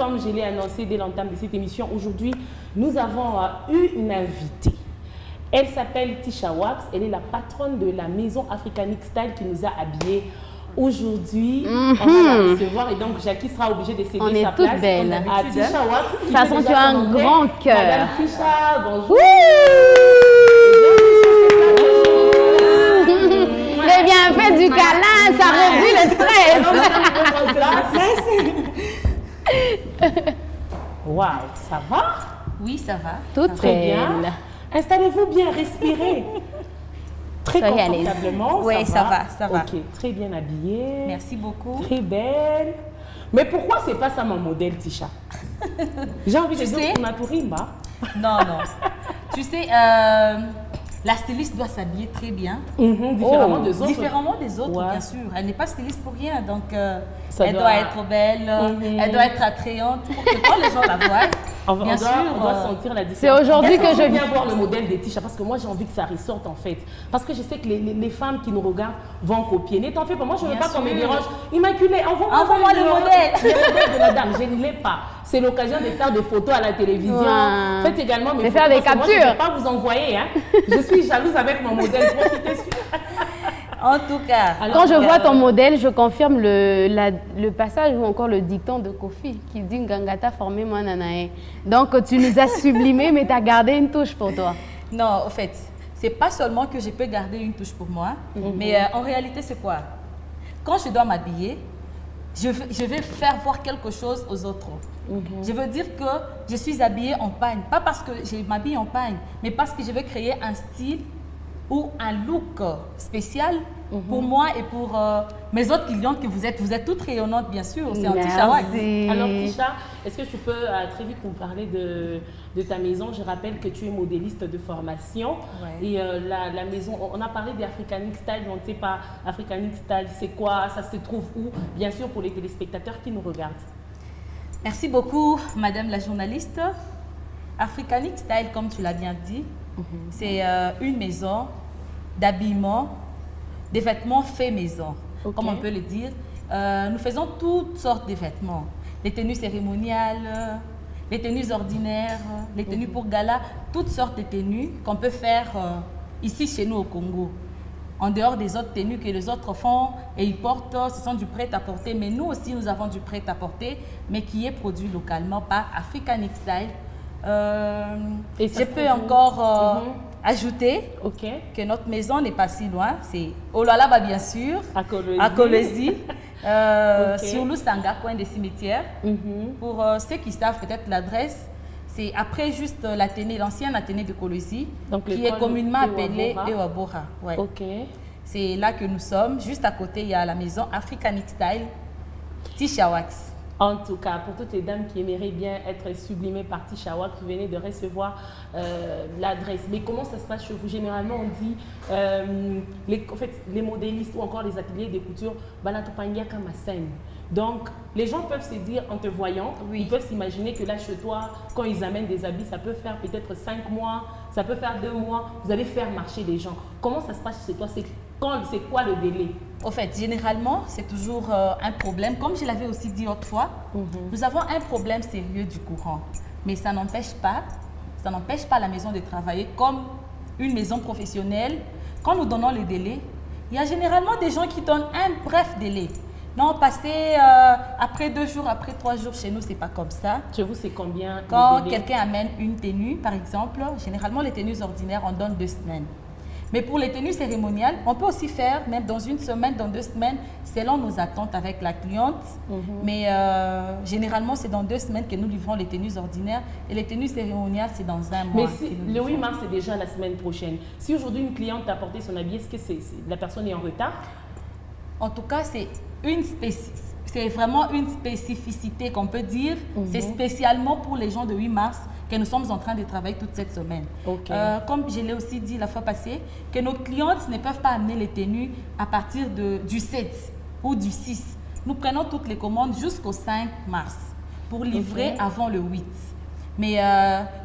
comme je l'ai annoncé dès l'entame de cette émission, aujourd'hui, nous avons eu une invitée. Elle s'appelle Tisha Wax, elle est la patronne de la maison Africanic Style qui nous a habillés. Aujourd'hui, on va la recevoir et donc Jackie sera obligée de céder sa place. On est toutes belles. À Tisha Wax. De toute façon, tu as un grand cœur. Madame Tisha, bonjour. Les bienfaits du câlin, ça réduit le stress. Waouh, ça va? Oui, ça va. Tout Très bien. belle. Installez-vous bien, respirez. Très Soyez à l'aise. confortablement. Oui, ça va. Ok, très bien habillée. Merci beaucoup. Très belle. Mais pourquoi c'est pas ça mon modèle, Tisha? J'ai envie de dire qu'on a tout rimba. Non. Tu sais, la styliste doit s'habiller très bien. Différemment des autres. Différemment des autres, Ouais. bien sûr. Elle n'est pas styliste pour rien, donc Ça elle doit- doit être belle, elle doit être attrayante pour que quand les gens la voient, On bien sûr. doit sentir la différence. C'est aujourd'hui Est-ce que qu'on je peut bien voir le modèle de Tisha parce que moi j'ai envie que ça ressorte en fait. Parce que je sais que les femmes qui nous regardent vont copier. Ne t'en fais pas, moi je ne veux Bien pas qu'on me sûr. dérange. Immaculée, Envoie-moi le modèle. Le modèle de la dame, je ne l'ai pas. C'est l'occasion de faire des photos à la télévision. Ouais. Faites également mes De photos. faire des parce que moi, je ne captures. vais pas vous envoyer. Hein. Je suis jalouse avec mon modèle. Profitez. En tout cas, Quand je vois ton modèle, je confirme le passage ou encore le dicton de Kofi qui dit Ngangata formé moi nanae. Donc tu nous as sublimé, mais tu as gardé une touche pour toi. non, au fait, c'est pas seulement que je peux garder une touche pour moi, mais en réalité, c'est quoi? Quand je dois m'habiller, je vais faire voir quelque chose aux autres. Je veux dire que je suis habillée en pagne, pas parce que je m'habille en pagne, mais parce que je veux créer un style ou un look spécial pour moi et pour mes autres clientes que vous êtes toutes rayonnantes, bien sûr. C'est un Tisha Wax. Merci. Alors Tisha, est-ce que tu peux très vite nous parler de ta maison? Je rappelle que tu es modéliste de formation. Ouais. Et la maison, on a parlé d'Africanic Style, mais on ne sait pas Africanic Style, c'est quoi? Ça se trouve où? Bien sûr pour les téléspectateurs qui nous regardent. Merci beaucoup, Madame la journaliste. Africanic Style, comme tu l'as bien dit, c'est une maison d'habillement, des vêtements faits maison, Ok. comme on peut le dire. Nous faisons toutes sortes de vêtements. Les tenues cérémoniales, les tenues ordinaires, les tenues pour gala, toutes sortes de tenues qu'on peut faire ici chez nous au Congo. En dehors des autres tenues que les autres font et ils portent, ce sont du prêt-à-porter. Mais nous aussi, nous avons du prêt-à-porter, mais qui est produit localement par Africanic Style. Et ça Je se peux trouve où? encore ajouter Ok. que notre maison n'est pas si loin. C'est Olala, bien sûr, À Kolwezi. à Kolwezi, Ok. sur Lusanga, coin des cimetières. Pour ceux qui savent peut-être l'adresse, c'est après juste l'Athénée, l'ancienne Athénée de Kolwezi, Donc, qui est l'école communément appelée Ewabora. Ewabora. Ouais. Ok. C'est là que nous sommes. Juste à côté, il y a la maison Africanic Style, Tisha Wax. En tout cas, pour toutes les dames qui aimeraient bien être sublimées par Tisha Wax, vous venez de recevoir l'adresse. Mais comment ça se passe chez vous? Généralement, on dit, les modélistes ou encore les ateliers de couture, Banatupangia Kamasen. Donc, les gens peuvent se dire, en te voyant, Oui. ils peuvent s'imaginer que là, chez toi, quand ils amènent des habits, ça peut faire peut-être 5 mois, ça peut faire 2 mois. Vous allez faire marcher les gens. Comment ça se passe chez toi? C'est quoi le délai? Au fait, généralement, c'est toujours un problème. Comme je l'avais aussi dit autrefois, nous avons un problème sérieux du courant. Mais ça n'empêche pas la maison de travailler comme une maison professionnelle. Quand nous donnons les délais, il y a généralement des gens qui donnent un bref délai. Non, passer après 2 jours, après 3 jours, chez nous, c'est pas comme ça. Chez vous, c'est combien? Quand le délai? quelqu'un amène une tenue, par exemple, généralement les tenues ordinaires, on donne 2 semaines. Mais pour les tenues cérémoniales, on peut aussi faire, même dans 1 semaine, dans 2 semaines, selon nos attentes avec la cliente. Mais généralement, c'est dans 2 semaines que nous livrons les tenues ordinaires. Et les tenues cérémoniales, c'est dans 1 mois. Mais si, que nous le 8 livrons. mars, c'est déjà la semaine prochaine. Si aujourd'hui une cliente a apporté son habit, est-ce que la personne est en retard? En tout cas, c'est vraiment une spécificité qu'on peut dire. C'est spécialement pour les gens de 8 mars que nous sommes en train de travailler toute cette semaine. Ok. Comme je l'ai aussi dit la fois passée, que nos clientes ne peuvent pas amener les tenues à partir du 7 ou du 6. Nous prenons toutes les commandes jusqu'au 5 mars pour livrer avant le 8. Mais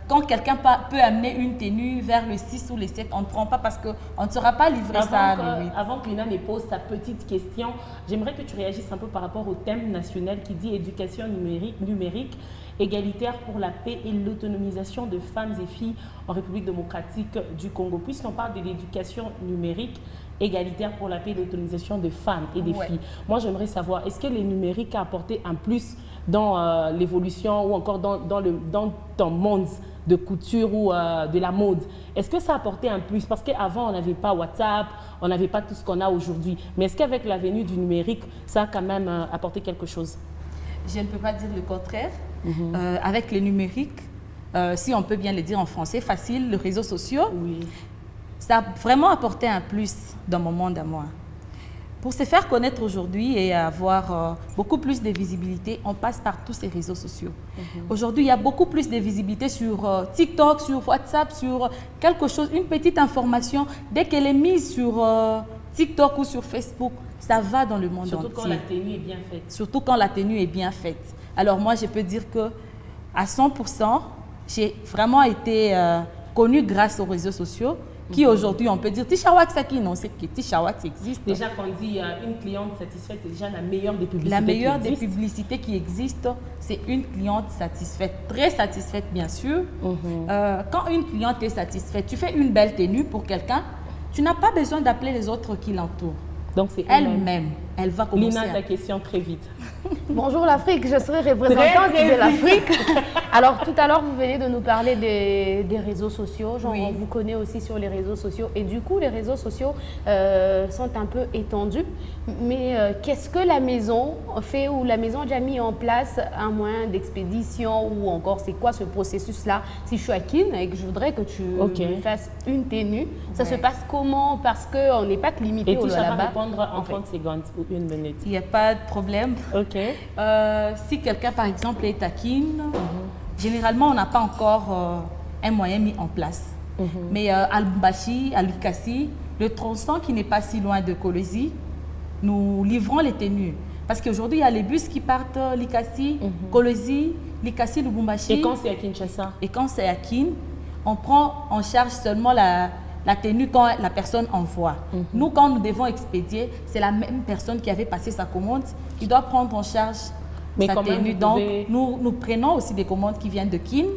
quand quelqu'un peut amener une tenue vers le 6 ou le 7, on ne prend pas parce qu'on ne sera pas livré ça le 8. Avant que Lina ne pose sa petite question, j'aimerais que tu réagisses un peu par rapport au thème national qui dit éducation numérique égalitaire pour la paix et l'autonomisation de femmes et filles en République démocratique du Congo. Puisqu'on parle de l'éducation numérique égalitaire pour la paix et l'autonomisation de femmes et des filles, moi j'aimerais savoir, est-ce que le numérique a apporté un plus dans l'évolution ou encore dans ton monde de couture ou de la mode? Est-ce que ça a apporté un plus? Parce qu'avant, on n'avait pas WhatsApp, on n'avait pas tout ce qu'on a aujourd'hui. Mais est-ce qu'avec la venue du numérique, ça a quand même apporté quelque chose? Je ne peux pas dire le contraire. Avec le numérique, si on peut bien le dire en français, facile, les réseaux sociaux, ça a vraiment apporté un plus dans mon monde à moi. Pour se faire connaître aujourd'hui et avoir beaucoup plus de visibilité, on passe par tous ces réseaux sociaux. Aujourd'hui, il y a beaucoup plus de visibilité sur TikTok, sur WhatsApp, sur quelque chose, une petite information. Dès qu'elle est mise sur TikTok ou sur Facebook, ça va dans le monde entier. Surtout quand la tenue est bien faite. Surtout quand la tenue est bien faite. Alors moi, je peux dire que à 100%, j'ai vraiment été connue grâce aux réseaux sociaux. Qui aujourd'hui, on peut dire Tichawak Saki, non, c'est que Tichawak existe. Déjà, quand on dit une cliente satisfaite, c'est déjà la meilleure des publicités. La meilleure des publicités qui existent, c'est une cliente satisfaite, très satisfaite bien sûr. Quand une cliente est satisfaite, tu fais une belle tenue pour quelqu'un, tu n'as pas besoin d'appeler les autres qui l'entourent. Donc c'est elle-même, elle va commencer. Lina, ta question très vite. Bonjour l'Afrique, je serai représentante de l'Afrique. Alors tout à l'heure, vous venez de nous parler des réseaux sociaux. Genre, on vous connaît aussi sur les réseaux sociaux. Et du coup, les réseaux sociaux sont un peu étendus. Mais qu'est-ce que la maison fait ou la maison a déjà mis en place un moyen d'expédition ou encore c'est quoi ce processus-là? Si je suis à Kin et que je voudrais que tu me fasses une tenue, ça se passe comment? Parce qu'on n'est pas que limité au là-bas. Va répondre en 30 secondes ou une minute. Il n'y a pas de problème. Si quelqu'un, par exemple, est à Kin, généralement, on n'a pas encore un moyen mis en place. Mais à Lubumbashi, à Likasi, le tronçon qui n'est pas si loin de Kolwezi, nous livrons les tenues. Parce qu'aujourd'hui, il y a les bus qui partent Likasi, Kolwezi, Likasi, Lubumbashi. Et quand c'est à Kinshasa? Et quand c'est à Kin, on prend en charge seulement la tenue quand la personne envoie. Nous, quand nous devons expédier, c'est la même personne qui avait passé sa commande qui doit prendre en charge sa tenue. Donc, nous prenons aussi des commandes qui viennent de Kin.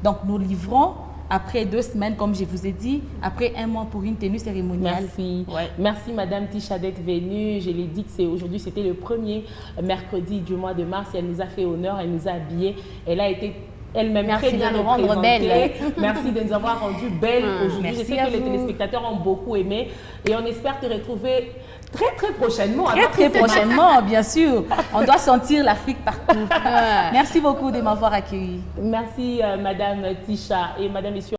Donc, nous livrons après 2 semaines, comme je vous ai dit, après 1 mois pour une tenue cérémoniale. Merci. Merci, Madame Ticha, d'être venue. Je l'ai dit que aujourd'hui, c'était le premier mercredi du mois de mars. Et elle nous a fait honneur, elle nous a habillés. Elle a été elle-même très bien nous rendre belle. Merci de nous avoir rendu belle aujourd'hui. Je sais que les téléspectateurs ont beaucoup aimé et on espère te retrouver très prochainement. Très prochainement, bien sûr. On doit sentir l'Afrique partout. Merci beaucoup de m'avoir accueilli. Merci, Madame Ticha et Madame, Messieurs.